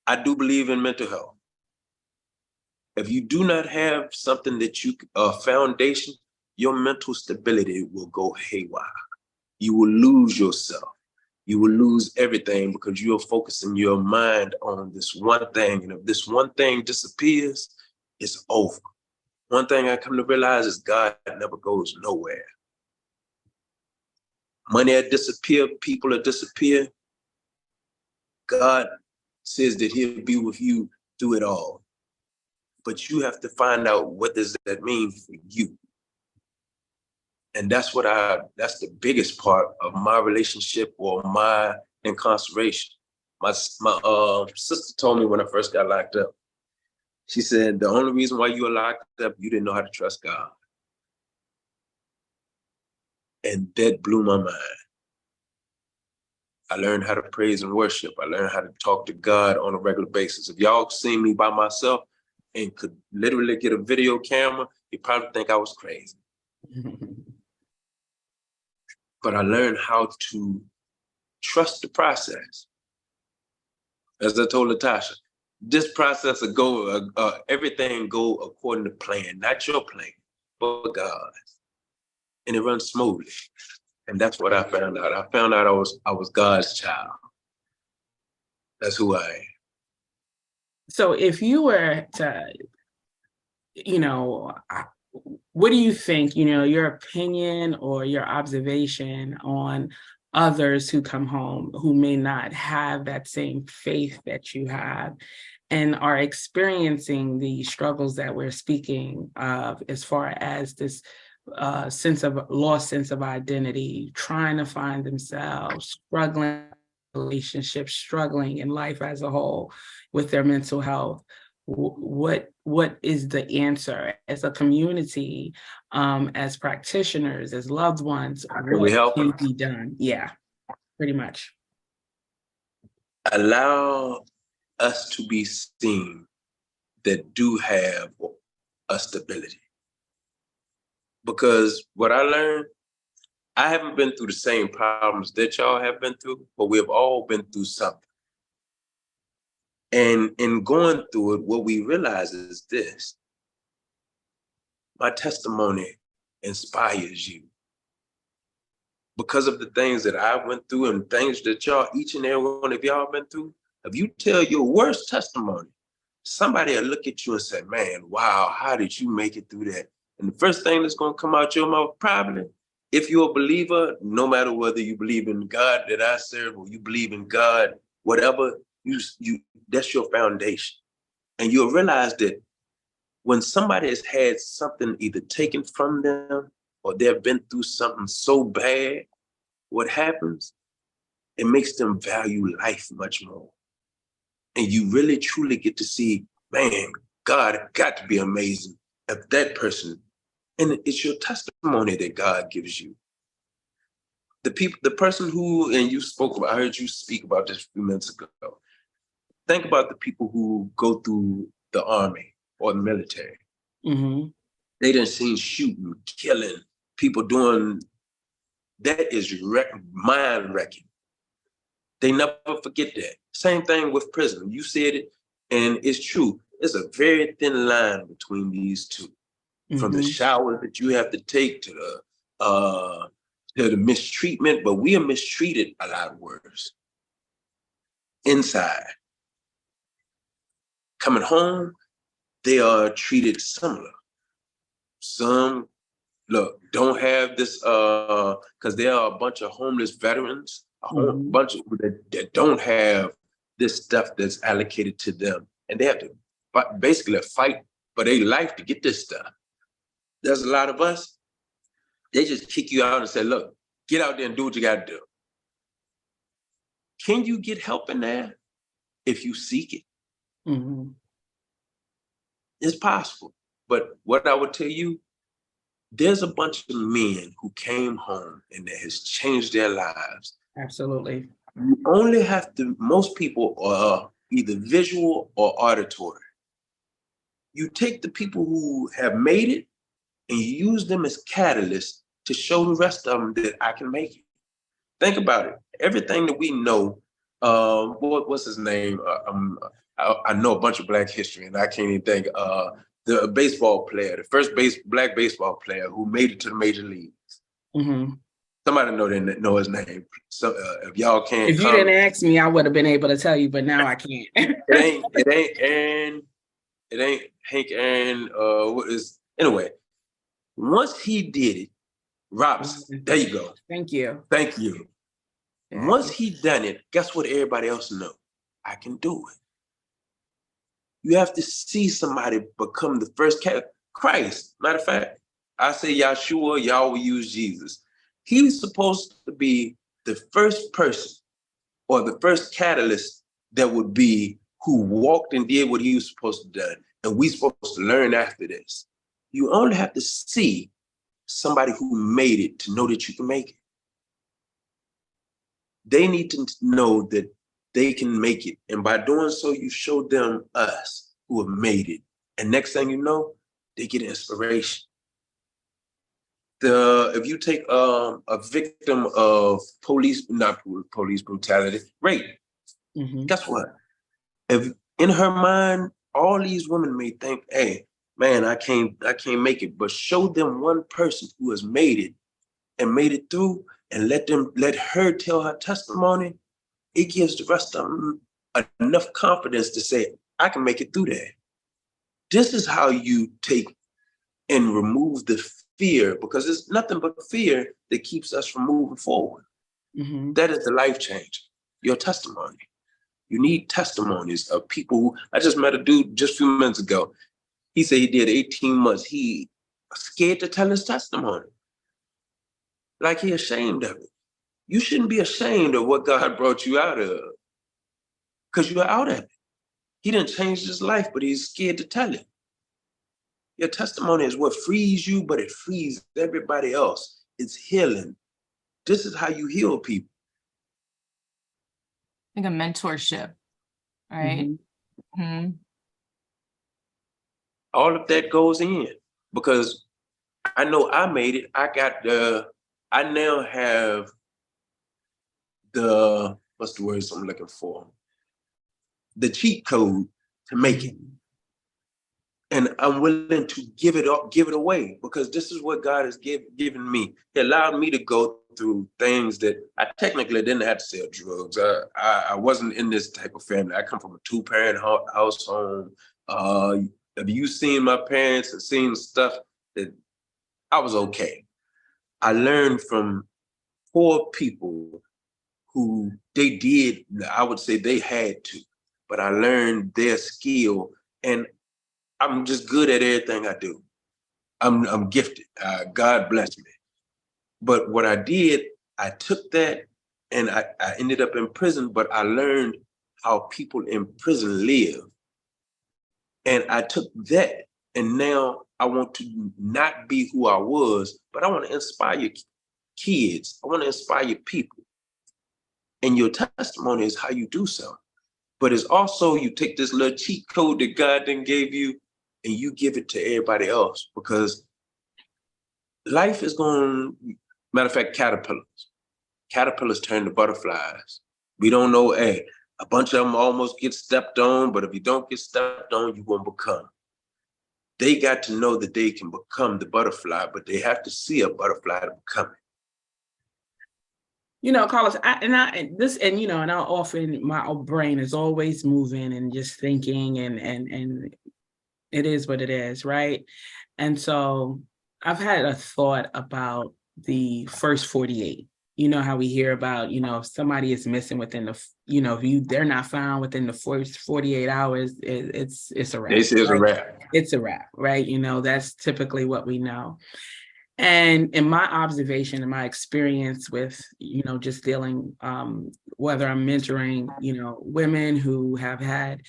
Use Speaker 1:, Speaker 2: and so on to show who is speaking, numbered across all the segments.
Speaker 1: I do believe in mental health. If you do not have something that foundation, your mental stability will go haywire. You will lose yourself. You will lose everything because you are focusing your mind on this one thing. And if this one thing disappears, it's over. One thing I come to realize is God never goes nowhere. Money will disappear, people will disappear. God says that he'll be with you through it all. But you have to find out, what does that mean for you? And that's the biggest part of my relationship or my incarceration. My sister told me when I first got locked up, she said, the only reason why you were locked up, you didn't know how to trust God. And that blew my mind. I learned how to praise and worship. I learned how to talk to God on a regular basis. If y'all seen me by myself and could literally get a video camera, you probably think I was crazy. But I learned how to trust the process. As I told Latasha, this process will go, everything go according to plan, not your plan, but God's. And it runs smoothly. And that's what I found out. I found out I was God's child. That's who I am.
Speaker 2: So if you were to, what do you think, your opinion or your observation on others who come home who may not have that same faith that you have and are experiencing the struggles that we're speaking of, as far as this lost sense of identity, trying to find themselves, struggling in relationships, struggling in life as a whole with their mental health? What is the answer as a community, as practitioners, as loved ones? What can be done? Yeah, pretty much.
Speaker 1: Allow us to be seen that do have a stability. Because what I learned, I haven't been through the same problems that y'all have been through, but we have all been through something. And in going through it, what we realize is this: my testimony inspires you. Because of the things that I went through and things that each and every one of y'all been through, if you tell your worst testimony, somebody will look at you and say, man, wow, how did you make it through that? And the first thing that's going to come out your mouth, probably, if you're a believer, no matter whether you believe in God that I serve or you believe in God, whatever, that's your foundation. And you'll realize that when somebody has had something either taken from them or they've been through something so bad, what happens? It makes them value life much more. And you really truly get to see, man, God got to be amazing if that person, and it's your testimony that God gives you. The person who, and you spoke about, I heard you speak about this a few minutes ago. Think about the people who go through the army or the military.
Speaker 2: Mm-hmm.
Speaker 1: They done seen shooting, killing, people doing, that is mind-wrecking. They never forget that. Same thing with prison. You said it, and it's true. There's a very thin line between these two. Mm-hmm. From the shower that you have to take to the mistreatment, but we are mistreated a lot worse. Inside. Coming home, they are treated similar. Some, look, don't have this, because there are a bunch of homeless veterans, a whole bunch of people that don't have this stuff that's allocated to them. And they have to basically fight for their life to get this stuff. There's a lot of us, they just kick you out and say, look, get out there and do what you got to do. Can you get help in there if you seek it?
Speaker 2: Mm-hmm.
Speaker 1: It's possible. But what I would tell you, there's a bunch of men who came home and that has changed their lives.
Speaker 2: Absolutely.
Speaker 1: You only have to, most people are either visual or auditory. You take the people who have made it and you use them as catalysts to show the rest of them that I can make it. Think about it. Everything that we know, what's his name? I know a bunch of Black history, and I can't even think. The baseball player, the first Black baseball player who made it to the major leagues.
Speaker 2: Mm-hmm.
Speaker 1: Somebody know his name. So if y'all can't,
Speaker 2: if you didn't ask me, I would have been able to tell you, but now I can't.
Speaker 1: it ain't Aaron. It ain't Hank Aaron. What is anyway? Once he did it, Robinson. There you go.
Speaker 2: Thank you.
Speaker 1: Thank you.
Speaker 2: Yeah.
Speaker 1: Once he done it, guess what? Everybody else know. I can do it. You have to see somebody become the first Christ. Matter of fact, I say Yahshua, y'all will use Jesus. He's supposed to be the first person or the first catalyst that would be who walked and did what he was supposed to do. And we supposed to learn after this. You only have to see somebody who made it to know that you can make it. They need to know that they can make it. And by doing so, you show them us who have made it. And next thing you know, they get inspiration. If you take a victim of not police brutality, rape, guess what? If in her mind, all these women may think, hey, man, I can't make it, but show them one person who has made it and made it through, and let her tell her testimony. It gives the rest of them enough confidence to say, I can make it through that. This is how you take and remove the fear, because it's nothing but fear that keeps us from moving forward. That is the life change, your testimony. You need testimonies of people who, I just met a dude just a few minutes ago. He said he did 18 months. He scared to tell his testimony. Like he ashamed of it. You shouldn't be ashamed of what God brought you out of, because you're out of it. He didn't change his life, but he's scared to tell it. Your testimony is what frees you, but it frees everybody else. It's healing. This is how you heal people.
Speaker 3: Like a mentorship, right?
Speaker 1: All of that goes in, because I know I made it. I now have what's the words I'm looking for? The cheat code to make it. And I'm willing to give it away, because this is what God has given me. He allowed me to go through things that I technically didn't have to sell drugs. I wasn't in this type of family. I come from a 2-parent household. Have you seen my parents and seen stuff that I was okay? I learned from poor people who I would say they had to, but I learned their skill, and I'm just good at everything I do. I'm gifted. God bless me. But what I did, I took that and I ended up in prison, but I learned how people in prison live. And I took that, and now I want to not be who I was, but I want to inspire kids. I want to inspire people. And your testimony is how you do so. But it's also, you take this little cheat code that God then gave you, and you give it to everybody else, because life is going, matter of fact, caterpillars turn to butterflies. We don't know, a bunch of them almost get stepped on, but if you don't get stepped on, you won't become. They got to know that they can become the butterfly, but they have to see a butterfly to become it.
Speaker 2: You know, Carlos, and I often, my brain is always moving and just thinking, and it is what it is, right? And so I've had a thought about the first 48. You know how we hear about, if somebody is missing within they're not found within the first 48 hours, it's a wrap.
Speaker 1: They say it's
Speaker 2: right?
Speaker 1: a wrap.
Speaker 2: It's a wrap, right? That's typically what we know. And in my observation and my experience with, just dealing, whether I'm mentoring, women who have had,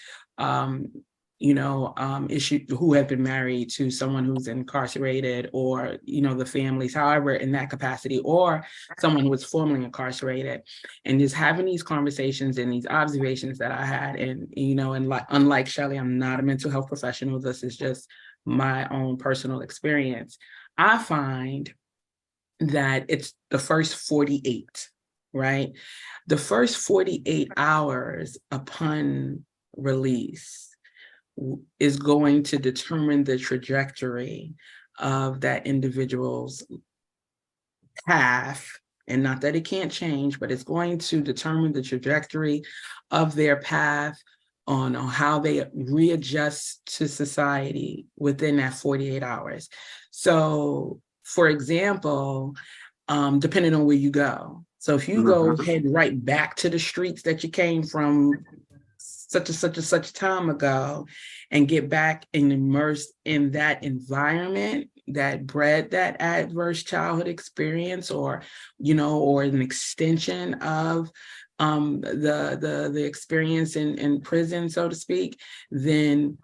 Speaker 2: issues, who have been married to someone who's incarcerated, or, the families, however, in that capacity, or someone who was formerly incarcerated, and just having these conversations and these observations that I had. And, unlike Shelly, I'm not a mental health professional. This is just my own personal experience. I find that it's the first 48, right? The first 48 hours upon release is going to determine the trajectory of that individual's path. And not that it can't change, but it's going to determine the trajectory of their path on how they readjust to society within that 48 hours. So, for example, depending on where you go. So if you go head right back to the streets that you came from such and such time ago and get back and immersed in that environment that bred that adverse childhood experience, or, or an extension of the experience in prison, so to speak, then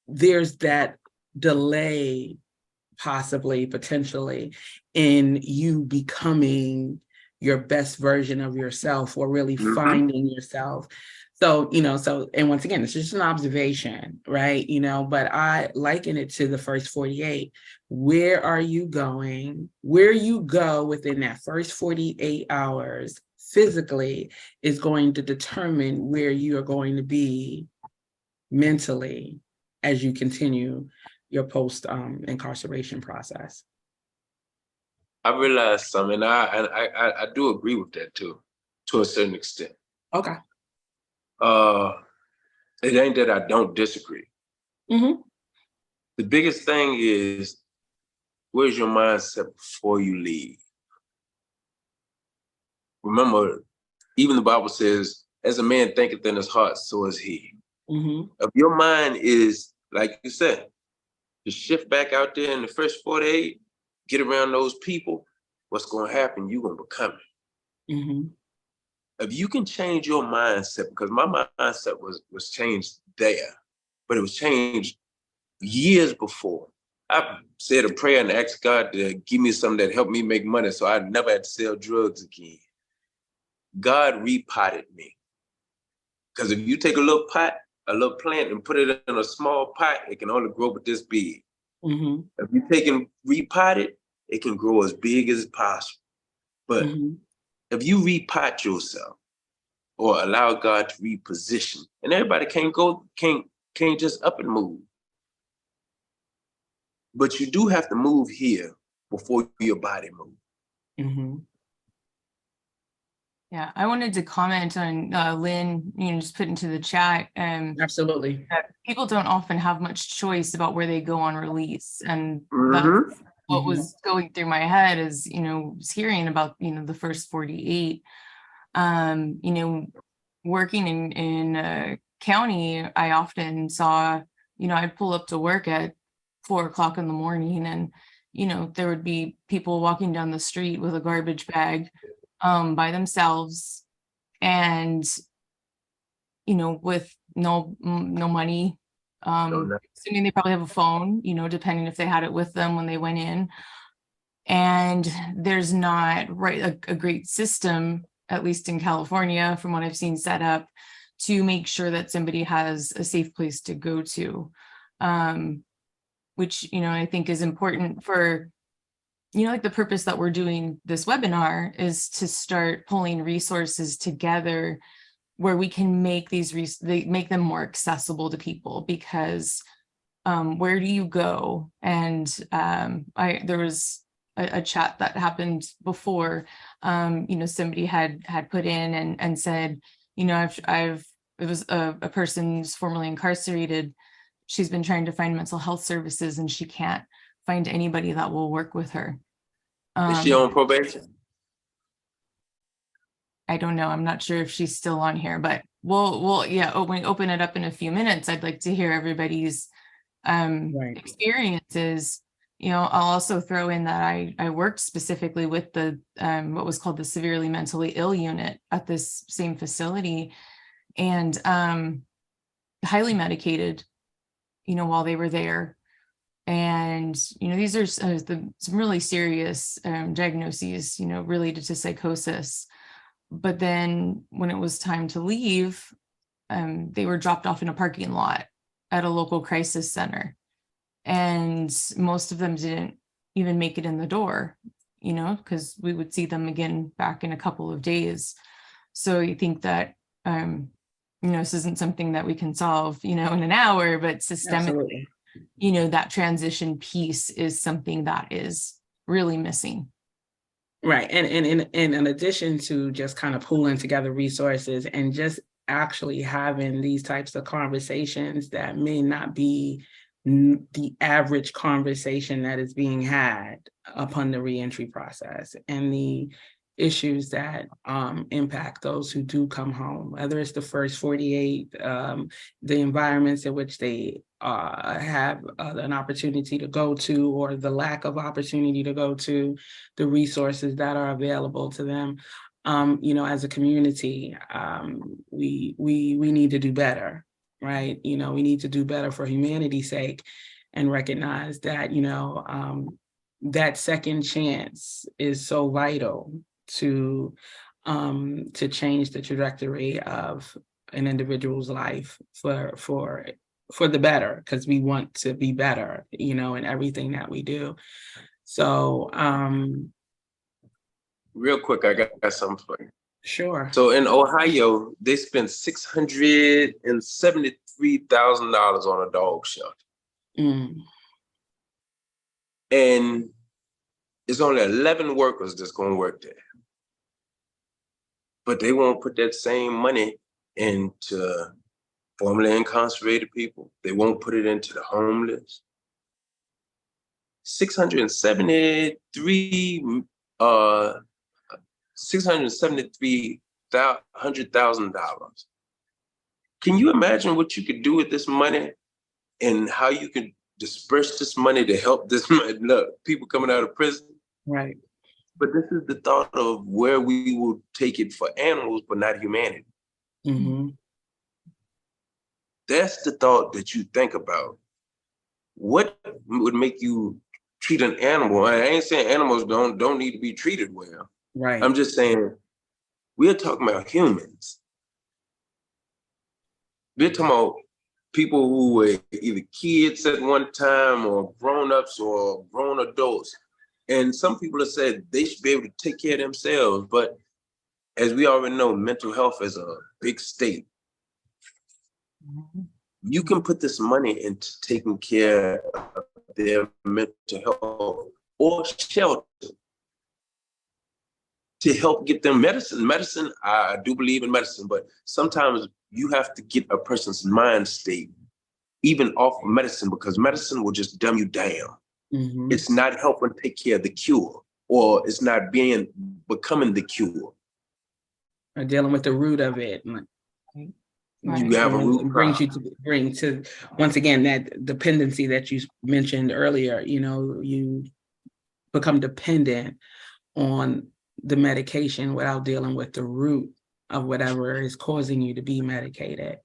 Speaker 2: there's that delay, possibly, potentially, in you becoming your best version of yourself, or really finding yourself. So, and once again, it's just an observation, right? But I liken it to the first 48. Where are you going? Where you go within that first 48 hours physically is going to determine where you are going to be mentally as you continue your post incarceration process.
Speaker 1: I realized something, and I do agree with that too, to a certain extent.
Speaker 2: Okay.
Speaker 1: It ain't that I don't disagree.
Speaker 2: Mm-hmm.
Speaker 1: The biggest thing is, where's your mindset before you leave? Remember, even the Bible says, as a man thinketh in his heart, so is he.
Speaker 2: Mm-hmm.
Speaker 1: If your mind is, like you said, to shift back out there in the first 48, get around those people, what's going to happen? You're going to become it.
Speaker 2: Mm-hmm.
Speaker 1: If you can change your mindset, because my mindset was changed there, but it was changed years before. I said a prayer and asked God to give me something that helped me make money so I never had to sell drugs again. God repotted me. Because if you take a little plant and put it in a small pot, it can only grow but this big.
Speaker 2: Mm-hmm.
Speaker 1: If you take and repot it, it can grow as big as possible. But if you repot yourself or allow God to reposition, and everybody can't just up and move. But you do have to move here before your body moves.
Speaker 2: Mm-hmm.
Speaker 3: Yeah, I wanted to comment on Lynn, just put into the chat.
Speaker 2: Absolutely.
Speaker 3: People don't often have much choice about where they go on release. And
Speaker 1: Mm-hmm.
Speaker 3: what was going through my head is, was hearing about, the first 48, working in county, I often saw, I'd pull up to work at 4:00 in the morning, and, there would be people walking down the street with a garbage bag by themselves, and, with no money. Assuming they probably have a phone, depending if they had it with them when they went in. And there's not a great system, at least in California, from what I've seen set up, to make sure that somebody has a safe place to go to, which, I think is important for, like the purpose that we're doing this webinar is to start pulling resources together where we can make make them more accessible to people, because where do you go? And there was a chat that happened before, somebody had put in and said, it was a person who's formerly incarcerated. She's been trying to find mental health services and she can't find anybody that will work with her.
Speaker 1: Is she on probation?
Speaker 3: I don't know. I'm not sure if she's still on here, but we'll when we open it up in a few minutes, I'd like to hear everybody's experiences. I'll also throw in that I worked specifically with the what was called the severely mentally ill unit at this same facility, and highly medicated, while they were there. And, these are some really serious diagnoses, related to psychosis. But then when it was time to leave, they were dropped off in a parking lot at a local crisis center. And most of them didn't even make it in the door, because we would see them again back in a couple of days. So you think that, this isn't something that we can solve, in an hour, but systemically, that transition piece is something that is really missing.
Speaker 2: Right. And in addition to just kind of pooling together resources and just actually having these types of conversations that may not be the average conversation that is being had upon the reentry process, and the issues that impact those who do come home, whether it's the first 48, the environments in which they have an opportunity to go to, or the lack of opportunity to go to, the resources that are available to them. As a community, we need to do better, right? We need to do better for humanity's sake, and recognize that, that second chance is so vital to change the trajectory of an individual's life for the better, because we want to be better, in everything that we do. So
Speaker 1: real quick, I got something for you.
Speaker 2: Sure.
Speaker 1: So in Ohio, they spent $673,000 on a dog shelter. And it's only 11 workers that's going to work there. But they won't put that same money into formerly incarcerated people. They won't put it into the homeless. $673,000. Can you imagine what you could do with this money and how you can disperse this money to help this people coming out of prison?
Speaker 2: Right.
Speaker 1: But this is the thought of where we will take it for animals, but not humanity.
Speaker 2: Mm-hmm.
Speaker 1: That's the thought that you think about. What would make you treat an animal? I ain't saying animals don't need to be treated well.
Speaker 2: Right.
Speaker 1: I'm just saying we're talking about humans. We're talking about people who were either kids at one time or grown-ups or grown adults. And some people have said they should be able to take care of themselves. But as we already know, mental health is a big state. You can put this money into taking care of their mental health or shelter to help get them medicine. Medicine, I do believe in medicine, but sometimes you have to get a person's mind state even off of medicine, because medicine will just dumb you down. Mm-hmm. It's not helping take care of the cure, or it's not becoming the cure.
Speaker 2: Or dealing with the root of it.
Speaker 1: You have a root
Speaker 2: brings you to bring to, once again, that dependency that you mentioned earlier. You become dependent on the medication without dealing with the root of whatever is causing you to be medicated.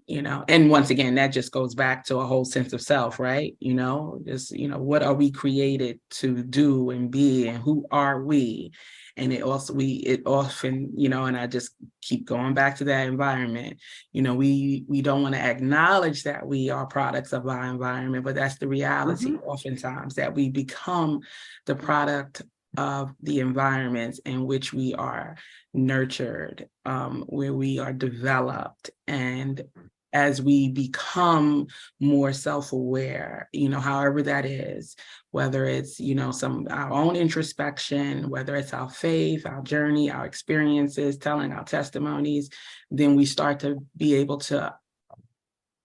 Speaker 2: And once again, that just goes back to a whole sense of self, right? What are we created to do and be, and who are we? And it often, and I just keep going back to that environment. We don't want to acknowledge that we are products of our environment, but that's the reality. Mm-hmm. Oftentimes, that we become the product of the environments in which we are nurtured, where we are developed. And as we become more self-aware, however that is, whether it's, our own introspection, whether it's our faith, our journey, our experiences, telling our testimonies, then we start to be able to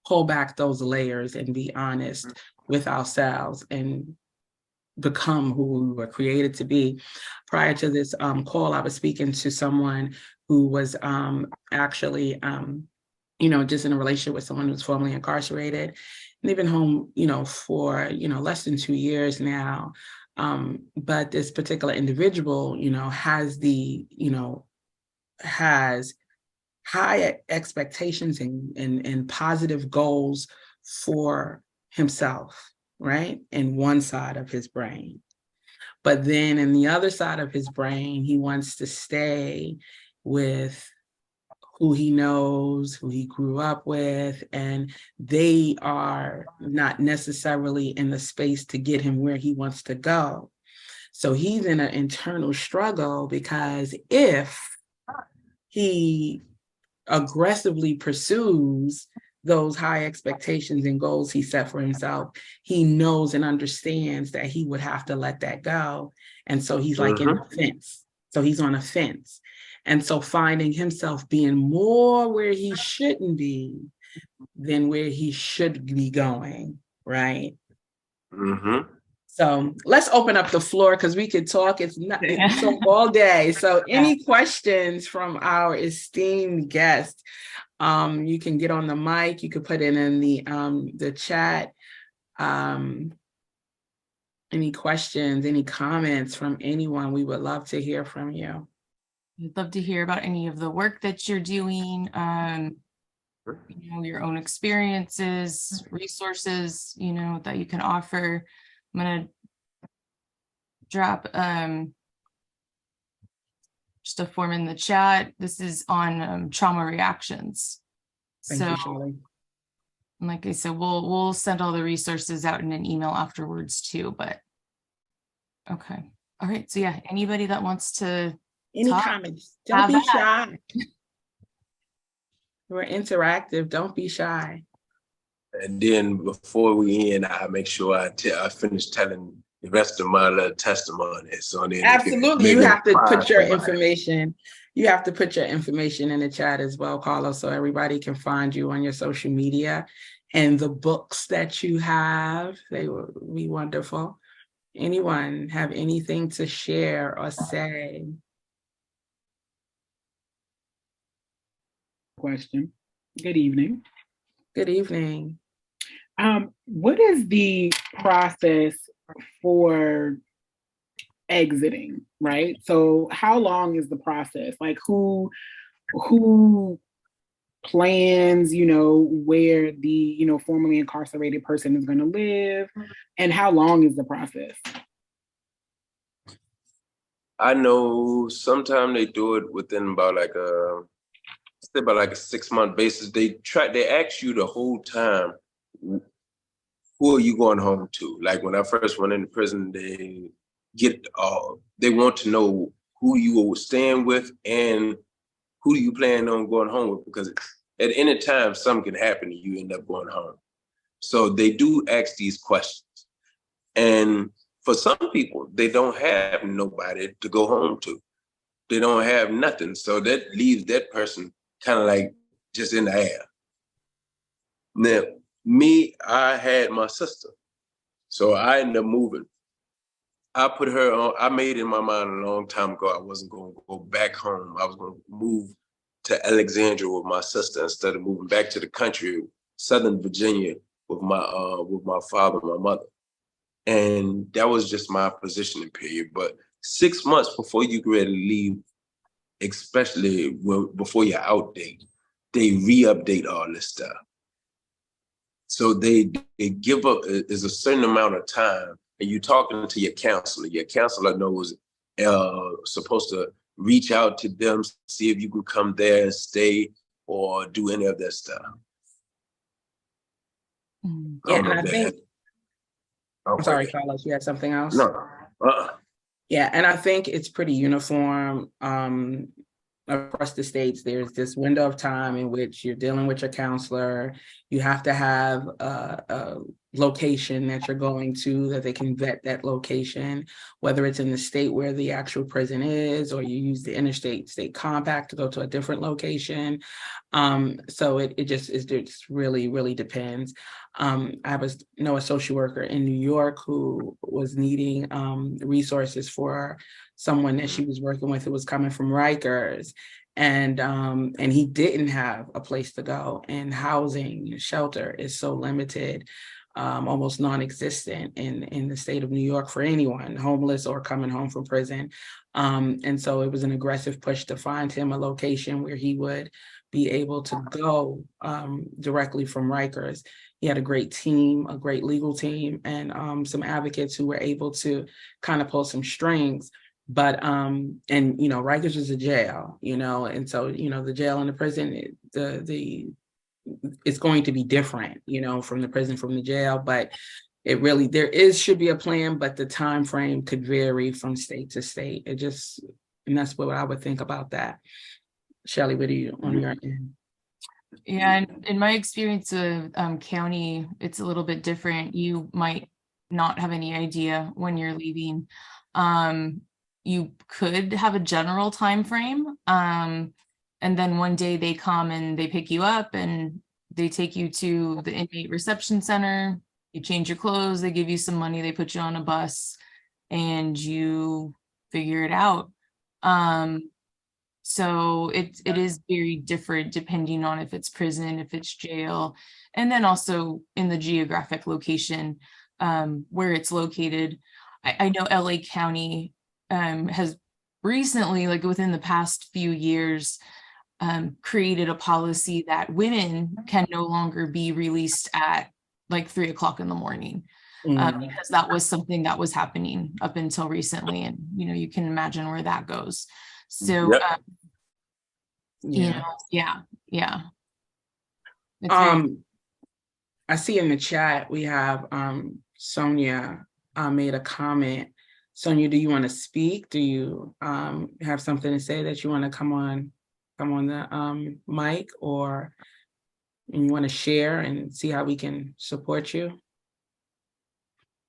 Speaker 2: pull back those layers and be honest with ourselves and become who we were created to be. Prior to this call, I was speaking to someone who was actually just in a relationship with someone who's formerly incarcerated. And they've been home, for, less than 2 years now. But this particular individual, has high expectations and positive goals for himself, right? In one side of his brain. But then in the other side of his brain, he wants to stay with who he knows, who he grew up with, and they are not necessarily in the space to get him where he wants to go. So he's in an internal struggle, because if he aggressively pursues those high expectations and goals he set for himself, he knows and understands that he would have to let that go. And so he's like in a fence. So he's on a fence. And so finding himself being more where he shouldn't be than where he should be going, right? So let's open up the floor because we could talk. It's not so all day. So any questions from our esteemed guest? You can get on the mic. You could put it in the chat. Any questions? Any comments from anyone? We would love to hear from you.
Speaker 3: I'd love to hear about any of the work that you're doing. Your own experiences, resources, that you can offer. I'm gonna drop just a form in the chat. This is on trauma reactions.
Speaker 2: Thank you, Shelly.
Speaker 3: Like I said, we'll send all the resources out in an email afterwards too. But okay, all right. So yeah, anybody that wants to
Speaker 2: comments? Don't be shy. We're interactive. Don't be shy.
Speaker 1: And then before we end, I make sure I finish telling the rest of my little testimony. So then
Speaker 2: absolutely, you have to put your information. You have to put your information in the chat as well, Carlos, so everybody can find you on your social media and the books that you have. They will be wonderful. Anyone have anything to share or say?
Speaker 4: Question. Good evening.
Speaker 2: Good evening.
Speaker 4: What is the process for exiting, right? So how long is the process? Like who plans, where the, formerly incarcerated person is going to live, and how long is the process?
Speaker 1: I know sometimes they do it within about like a 6-month basis. They ask you the whole time, who are you going home to? Like when I first went into prison, they want to know who you were staying with and who you plan on going home with, because at any time something can happen and you end up going home. So they do ask these questions. And for some people, they don't have nobody to go home to. They don't have nothing. So that leaves that person kind of like just in the air. Now, me, I had my sister. So I ended up moving. I put her on, I made in my mind a long time ago, I wasn't going to go back home. I was going to move to Alexandria with my sister instead of moving back to the country, Southern Virginia, with my father and my mother. And that was just my positioning period. But 6 months before you get ready to leave, especially before your out date, they re-update all this stuff. So they give up is a certain amount of time, and you're talking to your counselor. Your counselor knows supposed to reach out to them, see if you can come there and stay or do any of that stuff.
Speaker 2: Yeah, and I think. I'm sorry, Carlos, you had something else?
Speaker 1: No.
Speaker 2: Yeah, and I think it's pretty uniform across the states. There's this window of time in which you're dealing with your counselor. You have to have a location that you're going to, that they can vet that location, whether it's in the state where the actual prison is, or you use the interstate-state compact to go to a different location. So it just really, really depends. I know a social worker in New York who was needing resources for someone that she was working with who was coming from Rikers, and he didn't have a place to go, and housing, shelter is so limited, almost non-existent in the state of New York for anyone, homeless or coming home from prison. And so it was an aggressive push to find him a location where he would be able to go directly from Rikers. He had a great team, a great legal team, and some advocates who were able to kind of pull some strings. But, Rikers is a jail, and so, the jail and the prison, it's going to be different, from the prison, from the jail, but should be a plan, but the time frame could vary from state to state. And that's what I would think about that. Shelly, what are you on your end?
Speaker 3: Yeah, and in my experience of county, it's a little bit different. You might not have any idea when you're leaving. You could have a general time frame, and then one day they come and they pick you up and they take you to the inmate reception center. You change your clothes, they give you some money, they put you on a bus, and you figure it out. So it is very different depending on if it's prison, if it's jail, and then also in the geographic location where it's located. I know LA County has recently, like within the past few years, created a policy that women can no longer be released at like 3 o'clock in the morning. Because that was something that was happening up until recently, and you can imagine where that goes. So
Speaker 1: Yep.
Speaker 3: yeah.
Speaker 2: I see in the chat we have Sonia made a comment. Sonia, do you want to speak? Do you have something to say that you want to come on the mic, or you want to share and see how we can support you?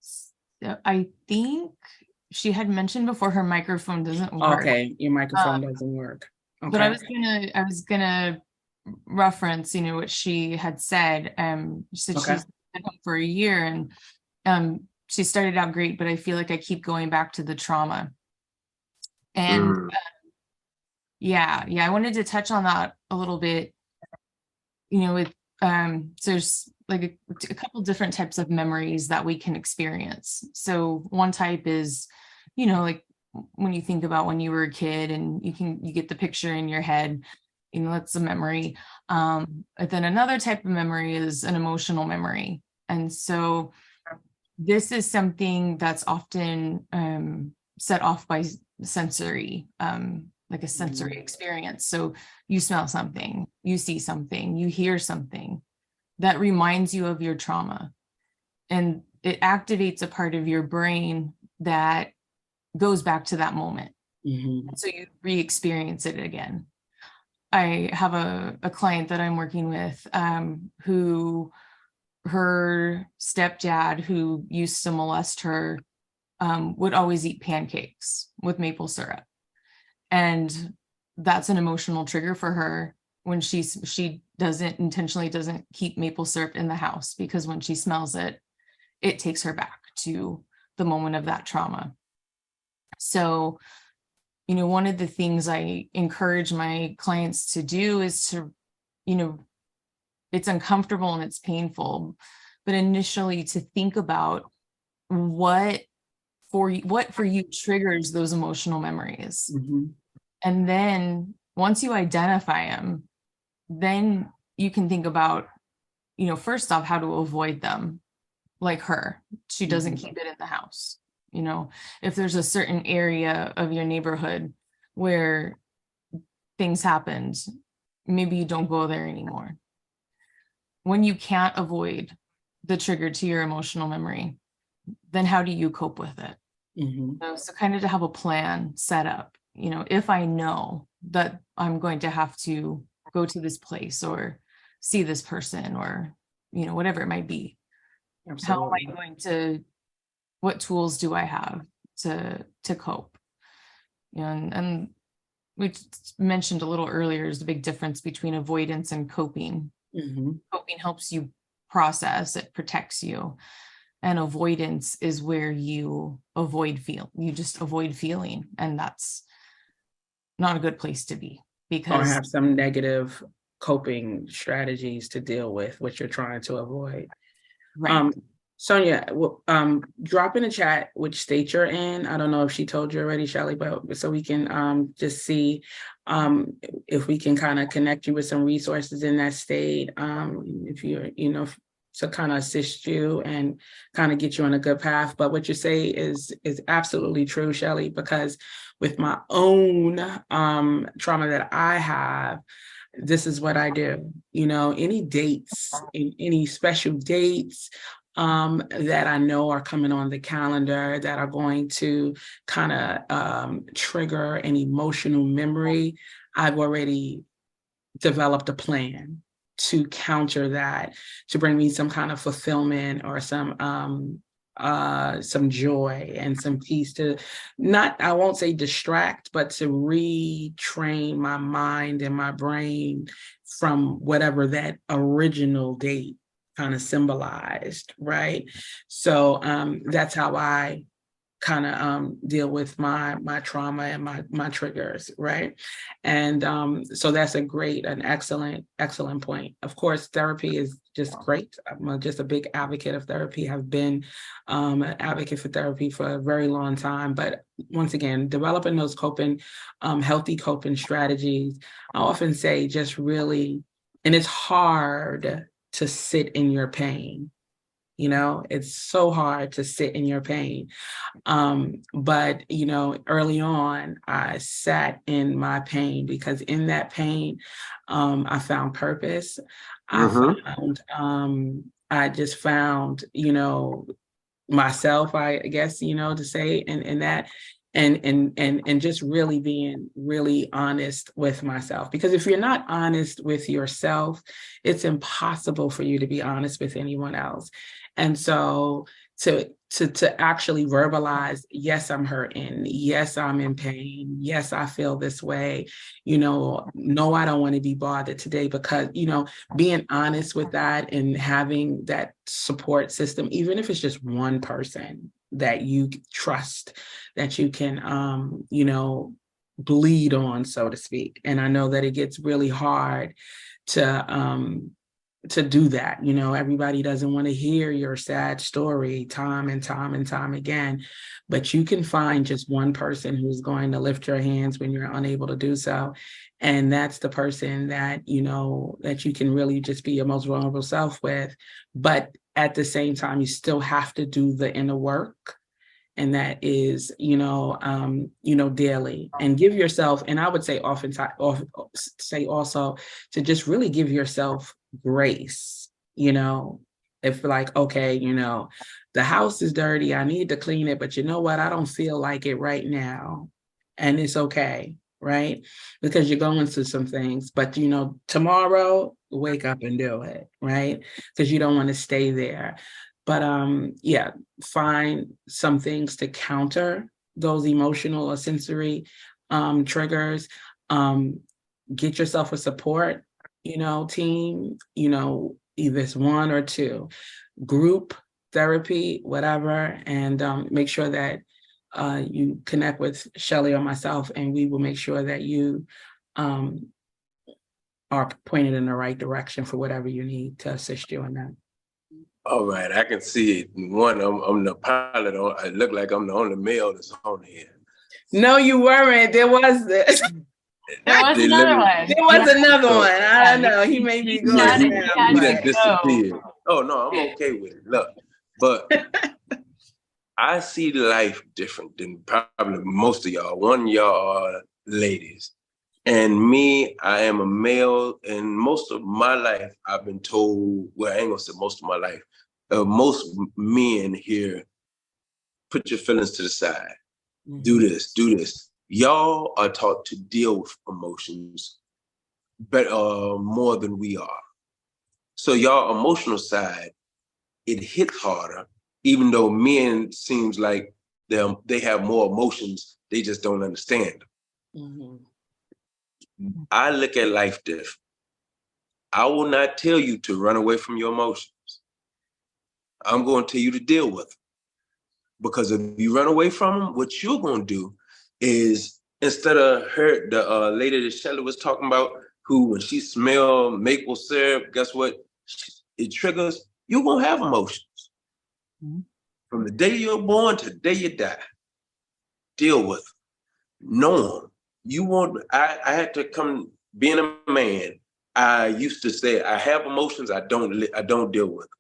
Speaker 3: So I think she had mentioned before her microphone doesn't work.
Speaker 2: Okay, your microphone doesn't work. Okay.
Speaker 3: But I was gonna reference, what she had said. She said she's been home for a year, and she started out great, but I feel like I keep going back to the trauma. And I wanted to touch on that a little bit. With so there's like a couple different types of memories that we can experience. So one type is, like when you think about when you were a kid and you get the picture in your head, that's a memory. But then another type of memory is an emotional memory. And so this is something that's often set off by sensory, like a sensory experience. So you smell something, you see something, you hear something that reminds you of your trauma. And it activates a part of your brain that goes back to that moment. So you re-experience it again. I have a client that I'm working with who her stepdad, who used to molest her, would always eat pancakes with maple syrup. And that's an emotional trigger for her when she intentionally doesn't keep maple syrup in the house, because when she smells it, it takes her back to the moment of that trauma. So, one of the things I encourage my clients to do is to, it's uncomfortable and it's painful, but initially to think about what for you triggers those emotional memories. And then once you identify them, then you can think about, first off, how to avoid them. Like her, she doesn't keep it in the house. If there's a certain area of your neighborhood where things happened, maybe you don't go there anymore. When you can't avoid the trigger to your emotional memory, then how do you cope with it? So kind of to have a plan set up, if I know that I'm going to have to go to this place or see this person or, whatever it might be. Absolutely. How am I going to, what tools do I have to cope? And we mentioned a little earlier is the big difference between avoidance and coping. Coping helps you process, it protects you. And avoidance is where you just avoid feeling. And that's not a good place to be, because
Speaker 2: or have some negative coping strategies to deal with what you're trying to avoid.
Speaker 3: Right.
Speaker 2: Sonia, drop in the chat which state you're in. I don't know if she told you already, Shelly, but so we can just see if we can kind of connect you with some resources in that state, if you're, to kind of assist you and kind of get you on a good path. But what you say is absolutely true, Shelly, because with my own trauma that I have, this is what I do. Any dates, any special dates that I know are coming on the calendar that are going to kind of trigger an emotional memory, I've already developed a plan to counter that, to bring me some kind of fulfillment or some joy and some peace, to not, I won't say distract, but to retrain my mind and my brain from whatever that original date kind of symbolized, right? So that's how I kind of deal with my trauma and my triggers, right? And so that's an excellent point. Of course, therapy is just great. I'm just a big advocate of therapy. Have been an advocate for therapy for a very long time. But once again, developing those healthy coping strategies, I often say just really, and it's hard to sit in your pain. You know, it's so hard to sit in your pain. But, you know, early on, I sat in my pain because in that pain, I found purpose. I just found, you know, myself, I guess, you know, to say in that. And just really being really honest with myself, because if you're not honest with yourself, it's impossible for you to be honest with anyone else. And so to actually verbalize, yes, I'm hurting, yes, I'm in pain, yes, I feel this way, you know, no, I don't want to be bothered today, because, you know, being honest with that and having that support system, even if it's just one person that you trust, that you can, you know, bleed on, so to speak. And I know that it gets really hard to do that. You know, everybody doesn't want to hear your sad story time and time again, but you can find just one person who's going to lift your hands when you're unable to do so. And that's the person that, you know, that you can really just be your most vulnerable self with. But at the same time, you still have to do the inner work. And that is, you know, daily, and give yourself, and I would say say also to just really give yourself grace, you know, if like, okay, you know, the house is dirty, I need to clean it, but you know what, I don't feel like it right now. And it's okay, right? Because you're going through some things, but you know, tomorrow, wake up and do it, right? Because you don't want to stay there. But yeah, find some things to counter those emotional or sensory triggers. Get yourself a support, you know, team, you know, either it's one or two, group therapy, whatever, and make sure that you connect with Shelly or myself, and we will make sure that you are pointed in the right direction for whatever you need to assist you in that.
Speaker 1: All right, I can see it. One, I'm the pilot. I look like I'm the only male that's on here.
Speaker 2: No, you weren't. There was this.
Speaker 3: There was another one.
Speaker 2: There was another one. I don't know. He may be going
Speaker 1: Yeah,
Speaker 2: now.
Speaker 1: he done disappeared. Oh no, I'm okay with it. Look, but I see life different than probably most of y'all. One of y'all are ladies. And me, I am a male, and most of my life I've been told, well, I ain't gonna say most of my life, most men here, put your feelings to the side. Mm-hmm. Do this. Y'all are taught to deal with emotions better, more than we are. So y'all emotional side, it hits harder, even though men seems like they have more emotions, they just don't understand them. Mm-hmm. I look at life different. I will not tell you to run away from your emotions. I'm going to tell you to deal with them. Because if you run away from them, what you're going to do is, instead of her, the lady that Shelly was talking about, who when she smelled maple syrup, guess what? It triggers, you're going to have emotions. Mm-hmm. From the day you're born to the day you die. Deal with them. Know them. I had to come, being a man, I used to say, I have emotions, I don't deal with them.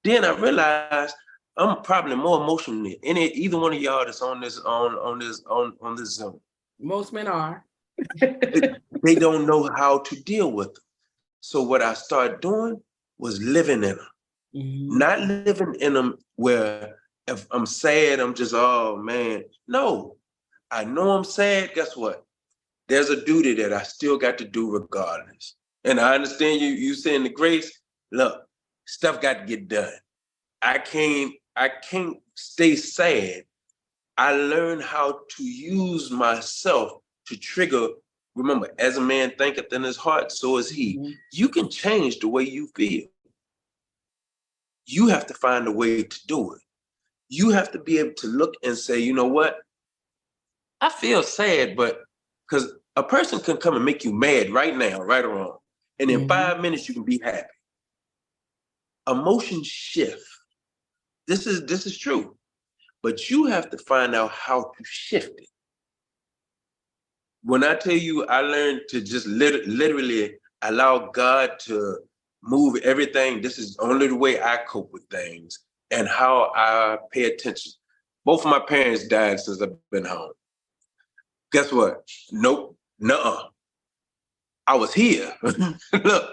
Speaker 1: Then I realized I'm probably more emotional than either one of y'all that's on this Zoom.
Speaker 2: Most men are.
Speaker 1: They don't know how to deal with them. So what I started doing was living in them. Mm-hmm. Not living in them where if I'm sad, I'm just, oh man. No, I know I'm sad, guess what? there's a duty that I still got to do regardless. And I understand you saying the grace. Look, stuff got to get done. I can't stay sad. I learned how to use myself to trigger. Remember, as a man thinketh in his heart, so is he. Mm-hmm. You can change the way you feel. You have to find a way to do it. You have to be able to look and say, you know what? I feel sad, but because a person can come and make you mad right now, right or wrong. And in 5 minutes, you can be happy. Emotions shift. This is true. But you have to find out how to shift it. When I tell you, I learned to just literally allow God to move everything. This is only the way I cope with things and how I pay attention. Both of my parents died since I've been home. Guess what? Nope. Nuh-uh. I was here. Look,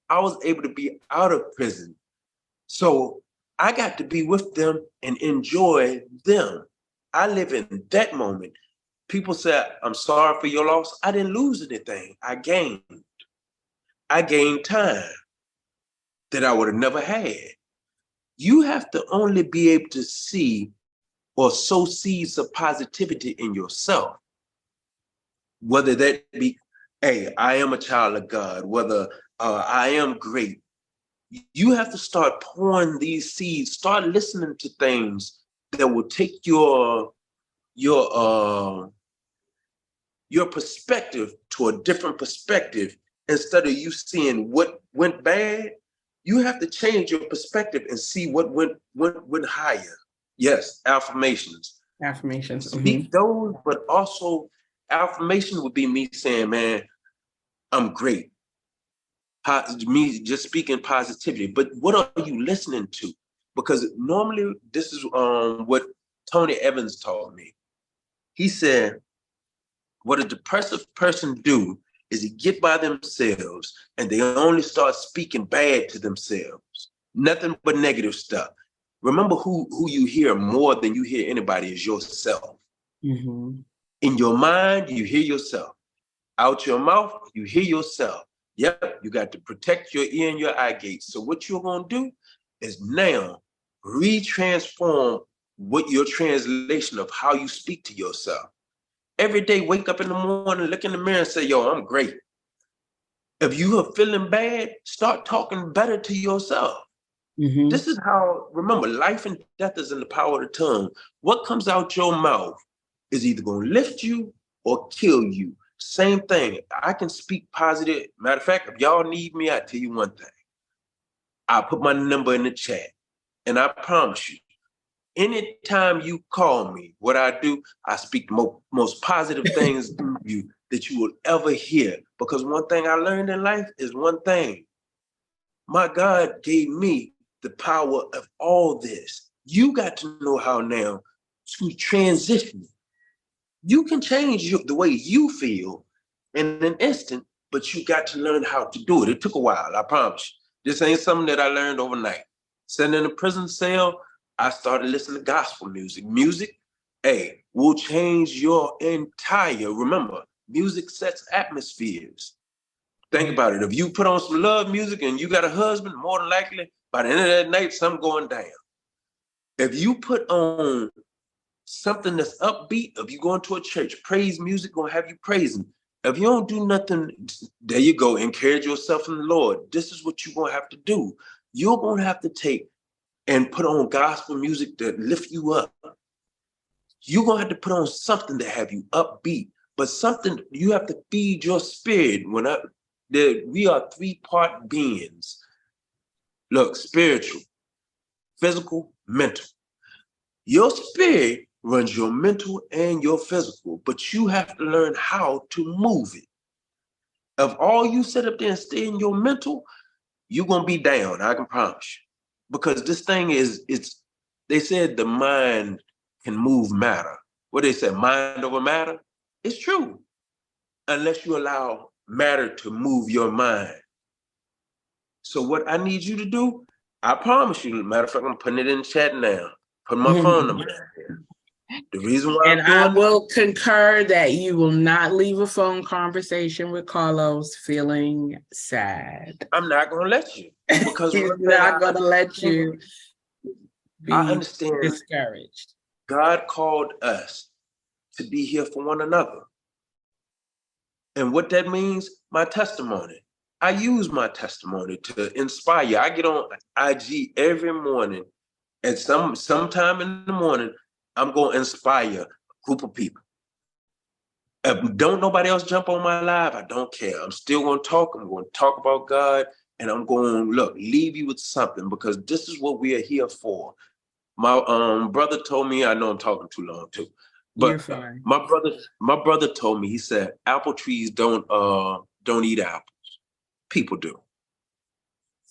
Speaker 1: I was able to be out of prison. So I got to be with them and enjoy them. I live in that moment. People say, I'm sorry for your loss. I didn't lose anything. I gained time that I would have never had. You have to only be able to see or sow seeds of positivity in yourself. Whether that be, hey, I am a child of God, whether I am great. You have to start pouring these seeds, start listening to things that will take your perspective to a different perspective. Instead of you seeing what went bad, you have to change your perspective and see what went higher. Yes, affirmations.
Speaker 2: Affirmations.
Speaker 1: Speak those, but also affirmation would be me saying, man, I'm great. Me just speaking positivity. But what are you listening to? Because normally this is what Tony Evans taught me. He said, what a depressive person do is they get by themselves and they only start speaking bad to themselves. Nothing but negative stuff. Remember who you hear more than you hear anybody is yourself. Mm-hmm. In your mind, you hear yourself. Out your mouth, you hear yourself. Yep, you got to protect your ear and your eye gates. So what you're going to do is now retransform what your translation of how you speak to yourself. Every day, wake up in the morning, look in the mirror and say, yo, I'm great. If you are feeling bad, start talking better to yourself. Mm-hmm. This is how, remember, life and death is in the power of the tongue. What comes out your mouth is either going to lift you or kill you. Same thing. I can speak positive. Matter of fact, if y'all need me, I'll tell you one thing. I'll put my number in the chat. And I promise you, anytime you call me, what I do, I speak the most positive things to you that you will ever hear. Because one thing I learned in life is one thing. My God gave me the power of all this. You got to know how now to transition. You can change the way you feel in an instant, but you got to learn how to do it. It took a while, I promise you. This ain't something that I learned overnight. Sitting in a prison cell, I started listening to gospel music. Music, hey, will change your entire, remember, music sets atmospheres. Think about it. If you put on some love music and you got a husband, more than likely, by the end of that night, something going down. If you put on something that's upbeat, if you go into a church, praise music gonna have you praising. If you don't do nothing, there you go, encourage yourself in the Lord. This is what you're gonna have to do. You're gonna have to take and put on gospel music that lift you up. You're gonna have to put on something to have you upbeat, but something you have to feed your spirit. We are 3-part beings. Look, spiritual, physical, mental. Your spirit runs your mental and your physical, but you have to learn how to move it. If all you sit up there and stay in your mental, you're gonna be down, I can promise you. Because this thing they said the mind can move matter. What they said, mind over matter? It's true. Unless you allow matter to move your mind. So what I need you to do, I promise you, matter of fact, I'm putting it in the chat now. Put my phone number down here. The reason why
Speaker 2: And
Speaker 1: I'm
Speaker 2: I
Speaker 1: doing it,
Speaker 2: will concur that you will not leave a phone conversation with Carlos feeling sad.
Speaker 1: I'm not gonna let you. Because
Speaker 2: He's
Speaker 1: one thing
Speaker 2: not going to let you
Speaker 1: I
Speaker 2: be
Speaker 1: understand,
Speaker 2: discouraged.
Speaker 1: God called us to be here for one another. And what that means, my testimony. I use my testimony to inspire. I get on IG every morning at sometime in the morning, I'm gonna inspire a group of people. If don't nobody else jump on my live, I don't care. I'm still gonna talk. I'm gonna talk about God, and I'm going to leave you with something, because this is what we are here for. My brother told me, I know I'm talking too long too,
Speaker 2: You're
Speaker 1: but
Speaker 2: fine.
Speaker 1: my brother told me, he said, apple trees don't eat apples. People do.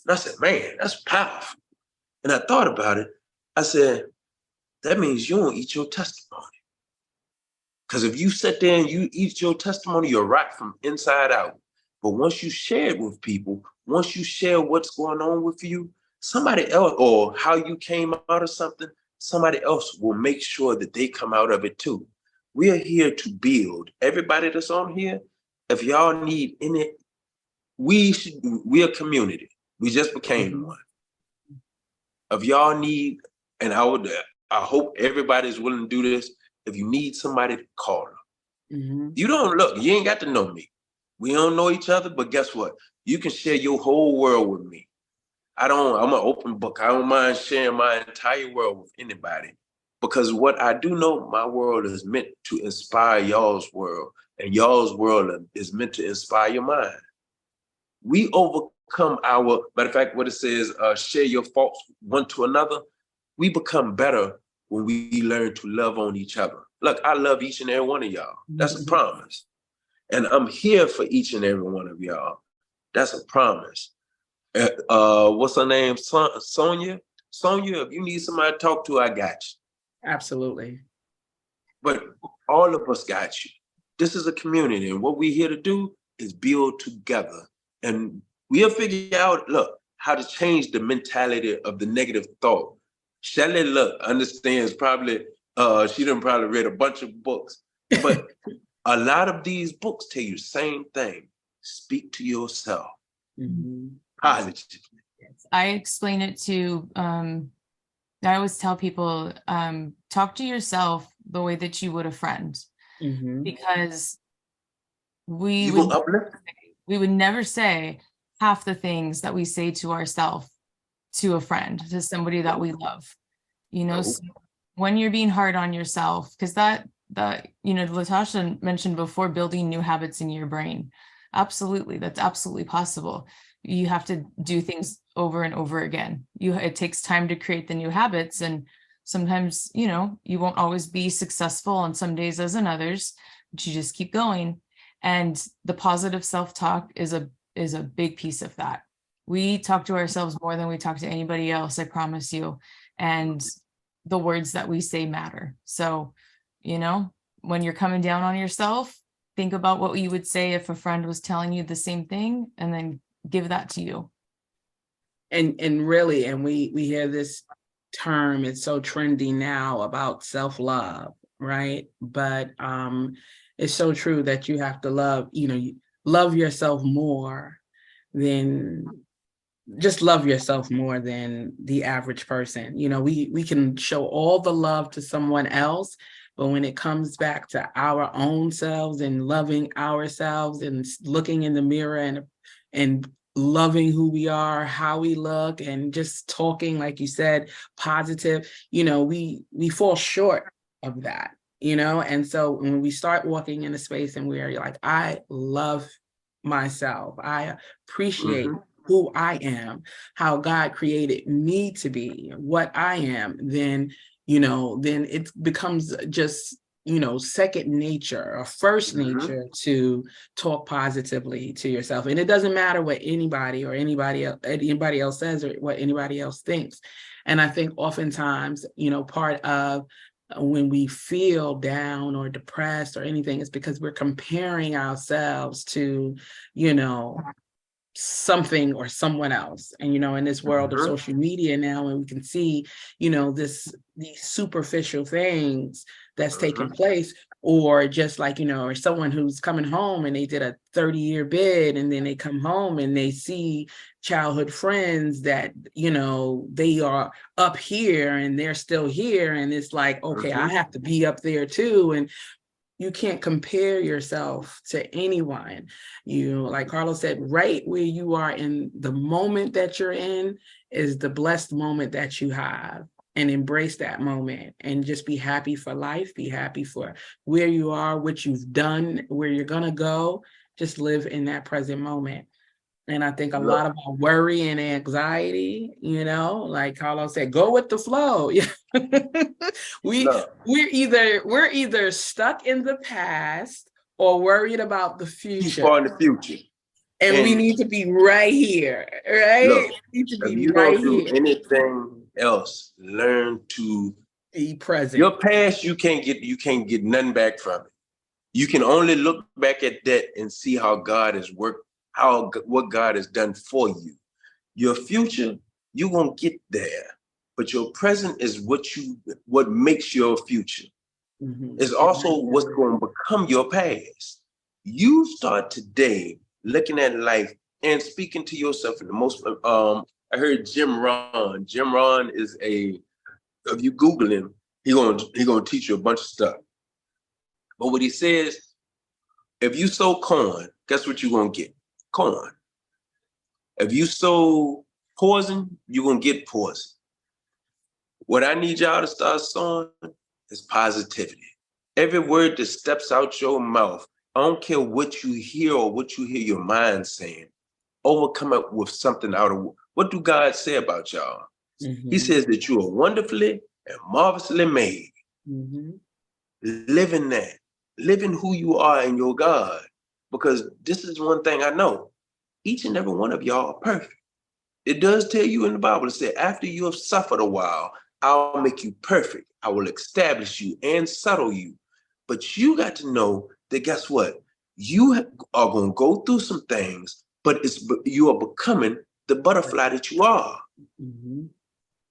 Speaker 1: And I said, man, that's powerful. And I thought about it. I said, that means you don't eat your testimony. Because if you sit there and you eat your testimony, you're right from inside out. But once you share it with people, once you share what's going on with you, somebody else, or how you came out of something, somebody else will make sure that they come out of it too. We are here to build. Everybody that's on here, if y'all need any, we're a community. We just became one. If y'all need, and I hope everybody's willing to do this. If you need somebody to call them, you don't look, you ain't got to know me. We don't know each other, but guess what? You can share your whole world with me. I'm an open book. I don't mind sharing my entire world with anybody, because what I do know, my world is meant to inspire y'all's world, and y'all's world is meant to inspire mine. We overcome matter of fact, what it says, share your faults one to another. We become better when we learn to love on each other. Look, I love each and every one of y'all. That's a promise. And I'm here for each and every one of y'all. That's a promise. What's her name? Sonia? Sonia, if you need somebody to talk to, I got you.
Speaker 2: Absolutely.
Speaker 1: But all of us got you. This is a community, and what we're here to do is build together. And we'll figure out, look, how to change the mentality of the negative thought. Shelly, look, understands probably, she done probably read a bunch of books, but a lot of these books tell you the same thing. Speak to yourself positively.
Speaker 3: I explain it to, I always tell people, talk to yourself the way that you would a friend, because we would never say half the things that we say to ourselves to a friend, to somebody that we love, so when you're being hard on yourself, because that Latasha mentioned before, building new habits in your brain. Absolutely. That's absolutely possible. You have to do things over and over again. It takes time to create the new habits. And sometimes, you won't always be successful on some days as in others, but you just keep going. And the positive self-talk is a big piece of that. We talk to ourselves more than we talk to anybody else, I promise you. And the words that we say matter. So, when you're coming down on yourself, think about what you would say if a friend was telling you the same thing, and then give that to you.
Speaker 2: And really, and we hear this term, it's so trendy now, about self-love, right? But it's so true that you have to love yourself more than just love yourself more than the average person. We can show all the love to someone else, but when it comes back to our own selves and loving ourselves and looking in the mirror and loving who we are, how we look, and just talking, like you said, positive, we fall short of that, and so when we start walking in a space and we're like, I love myself, I appreciate who I am, how God created me to be, what I am, then it becomes just, second nature or first nature to talk positively to yourself. And it doesn't matter what anybody else says or what anybody else thinks. And I think oftentimes, part of when we feel down or depressed or anything, is because we're comparing ourselves to, something or someone else. And, you know, in this world of social media now, and we can see, you know, these superficial things that's taking place, or just like, you know, or someone who's coming home and they did a 30-year bid, and then they come home and they see childhood friends that, you know, they are up here and they're still here. And it's like, okay, I have to be up there too. And you can't compare yourself to anyone. You, like Carlos said, right where you are in the moment that you're in is the blessed moment that you have, and embrace that moment and just be happy for life, be happy for where you are, what you've done, where you're gonna go. Just live in that present moment. And I think a lot of our worry and anxiety, you know, like Carlos said, go with the flow. We're either stuck in the past or worried about the future.
Speaker 1: Far in the future.
Speaker 2: And we need to be right here, right?
Speaker 1: Look,
Speaker 2: we need to be
Speaker 1: if you
Speaker 2: right
Speaker 1: don't do
Speaker 2: here.
Speaker 1: anything else, learn to
Speaker 2: be present.
Speaker 1: Your past, you can't get nothing back from it. You can only look back at that and see how God has worked, what God has done for you. Your future, you're gonna get there, but your present is what makes your future. It's also what's going to become your past. You start today looking at life and speaking to yourself in the most. I heard Jim Rohn. Jim Rohn is if you Google him, he gonna teach you a bunch of stuff. But what he says, if you sow corn, guess what you're gonna get? Corn. If you sow poison, you're gonna get poison. What I need y'all to start sowing is positivity. Every word that steps out your mouth, I don't care what you hear or what you hear your mind saying, overcome it with something out of what do God say about y'all? He says that you are wonderfully and marvelously made. Live in that. Live in who you are in your God. Because this is one thing I know. Each and every one of y'all are perfect. It does tell you in the Bible, it said, after you have suffered a while, I'll make you perfect. I will establish you and settle you. But you got to know that guess what? You are going to go through some things, but you are becoming the butterfly that you are.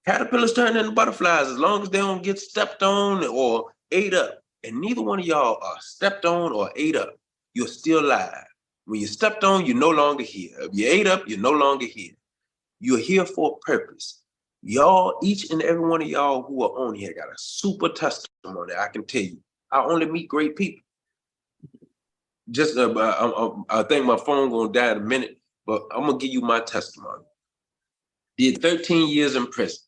Speaker 1: Caterpillars turn into butterflies as long as they don't get stepped on or ate up. And neither one of y'all are stepped on or ate up. You're still alive. When you stepped on, you're no longer here. If you ate up, you're no longer here. You're here for a purpose. Y'all, each and every one of y'all who are on here got a super testimony. I can tell you, I only meet great people. Just, I think my phone gonna die in a minute, but I'm gonna give you my testimony. Did 13 years in prison.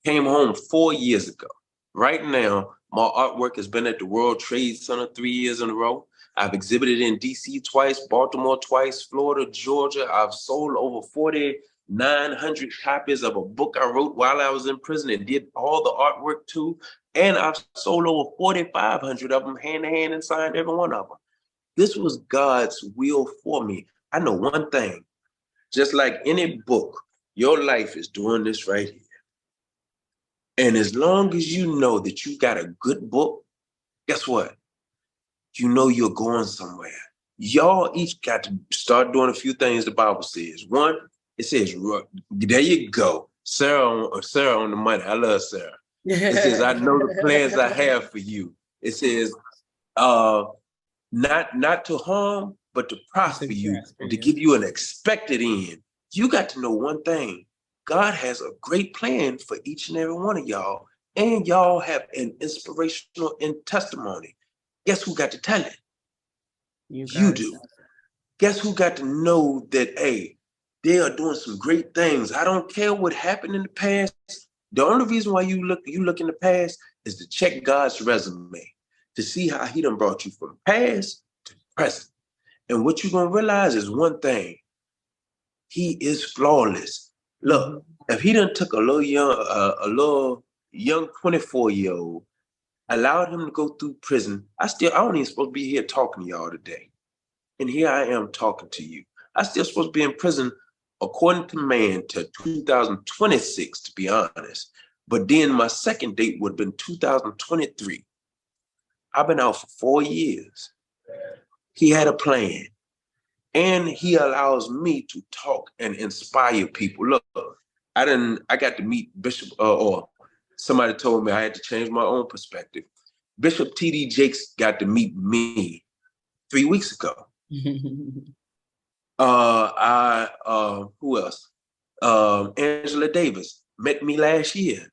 Speaker 1: Came home 4 years ago. Right now, my artwork has been at the World Trade Center 3 years in a row. I've exhibited in DC twice, Baltimore twice, Florida, Georgia. I've sold over 4,900 copies of a book I wrote while I was in prison and did all the artwork too. And I've sold over 4,500 of them hand to hand and signed every one of them. This was God's will for me. I know one thing, just like any book, your life is doing this right here. And as long as you know that you got a good book, guess what? You know you're going somewhere. Y'all each got to start doing a few things the Bible says. One, it says, there you go. Sarah on the money. I love Sarah. It says, I know the plans I have for you. It says, not to harm, but to prosper you and to give you an expected end. You got to know one thing. God has a great plan for each and every one of y'all, and y'all have an inspirational testimony. Guess who got to tell it? You do. Guess who got to know that, hey, they are doing some great things. I don't care what happened in the past. The only reason why you look in the past is to check God's resume, to see how he done brought you from past to present. And what you're going to realize is one thing. He is flawless. Look, if he done took a little young 24-year-old, allowed him to go through prison, I don't even supposed to be here talking to y'all today. And here I am talking to you. I still supposed to be in prison, according to man, to 2026, to be honest. But then my second date would have been 2023. I've been out for 4 years. He had a plan. And he allows me to talk and inspire people. Look, I got to meet Bishop, or somebody told me I had to change my own perspective. Bishop T.D. Jakes got to meet me 3 weeks ago. Who else? Angela Davis met me last year.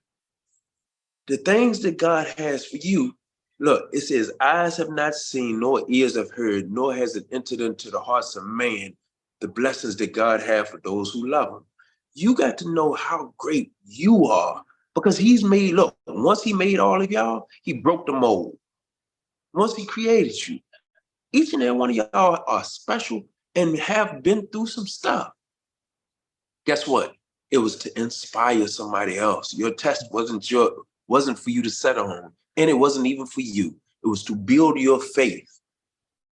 Speaker 1: The things that God has for you, look, it says, eyes have not seen, nor ears have heard, nor has it entered into the hearts of man, the blessings that God has for those who love him. You got to know how great you are, because he's made, look, once he made all of y'all, he broke the mold. Once he created you, each and every one of y'all are special and have been through some stuff. Guess what? It was to inspire somebody else. Your test wasn't for you to set on, and it wasn't even for you. It was to build your faith.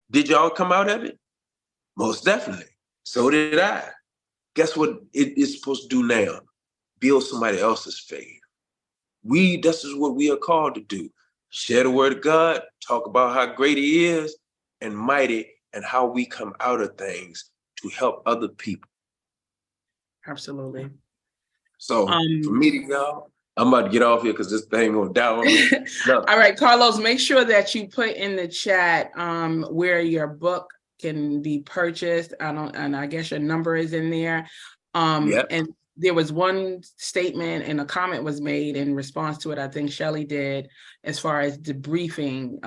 Speaker 1: Did y'all come out of it? Most definitely. So did I. Guess what it is supposed to do now? Build somebody else's faith. This is what we are called to do. Share the word of God, talk about how great he is and mighty, and how we come out of things to help other people.
Speaker 2: Absolutely.
Speaker 1: So for me to go, I'm about to get off here because this thing gonna die on me.
Speaker 2: All right, Carlos, make sure that you put in the chat where your book can be purchased. And I guess your number is in there.
Speaker 1: Yep.
Speaker 2: And there was one statement and a comment was made in response to it. I think Shelly did, as far as debriefing.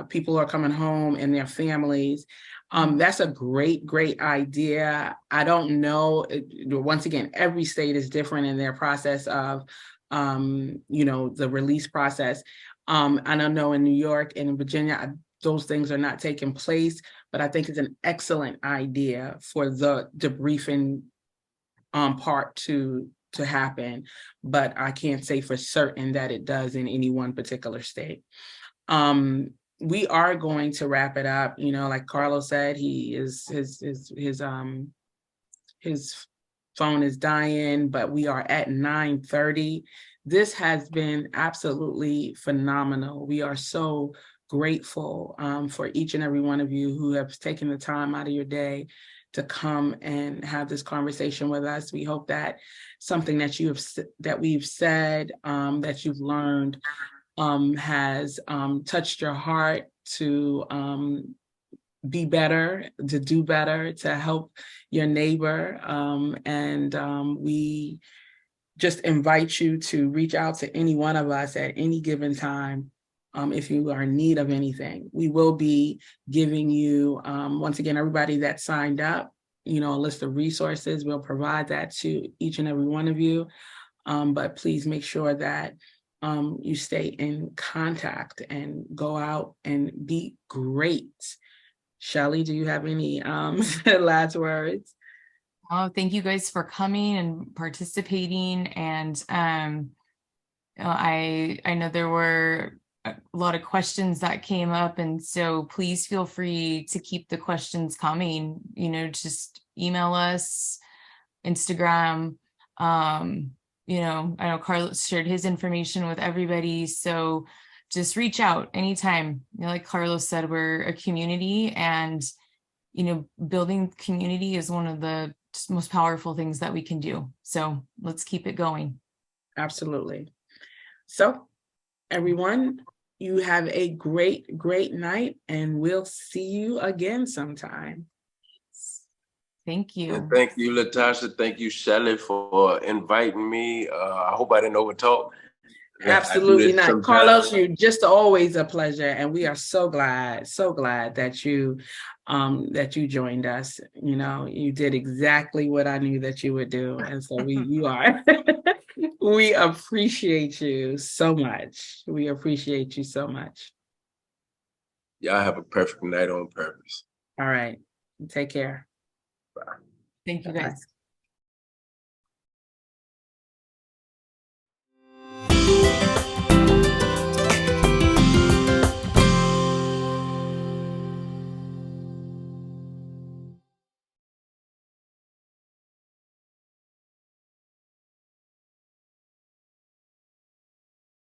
Speaker 2: People are coming home and their families. That's a great idea. I don't know. Once again, every state is different in their process of, the release process. I don't know in New York and in Virginia, those things are not taking place, but I think it's an excellent idea for the debriefing part to happen. But I can't say for certain that it does in any one particular state. We are going to wrap it up. Like Carlos said, his phone is dying, but we are at 9:30. This has been absolutely phenomenal. We are so grateful for each and every one of you who have taken the time out of your day to come and have this conversation with us. We hope that something that we've said, that you've learned, has touched your heart to be better, to do better, to help your neighbor. And we just invite you to reach out to any one of us at any given time. If you are in need of anything, we will be giving you, once again, everybody that signed up, a list of resources. We'll provide that to each and every one of you. But please make sure that you stay in contact and go out and be great. Shelly, do you have any last words?
Speaker 3: Oh, thank you guys for coming and participating. And I know there were a lot of questions that came up, and so please feel free to keep the questions coming. Just email us, Instagram. I know Carlos shared his information with everybody, so just reach out anytime. Like Carlos said, we're a community, and building community is one of the most powerful things that we can do. So let's keep it going.
Speaker 2: Absolutely. So everyone, you have a great night, and we'll see you again sometime.
Speaker 3: Thank you.
Speaker 1: And thank you, Latasha. Thank you, Shelly, for inviting me. I hope I didn't overtalk.
Speaker 2: Absolutely not. Carlos, you're just always a pleasure. And we are so glad that you joined us. You did exactly what I knew that you would do. And so you are. We appreciate you so much. We appreciate you so much.
Speaker 1: Y'all have a perfect night on purpose.
Speaker 2: All right. Take care.
Speaker 1: Bye.
Speaker 3: Thank you, guys.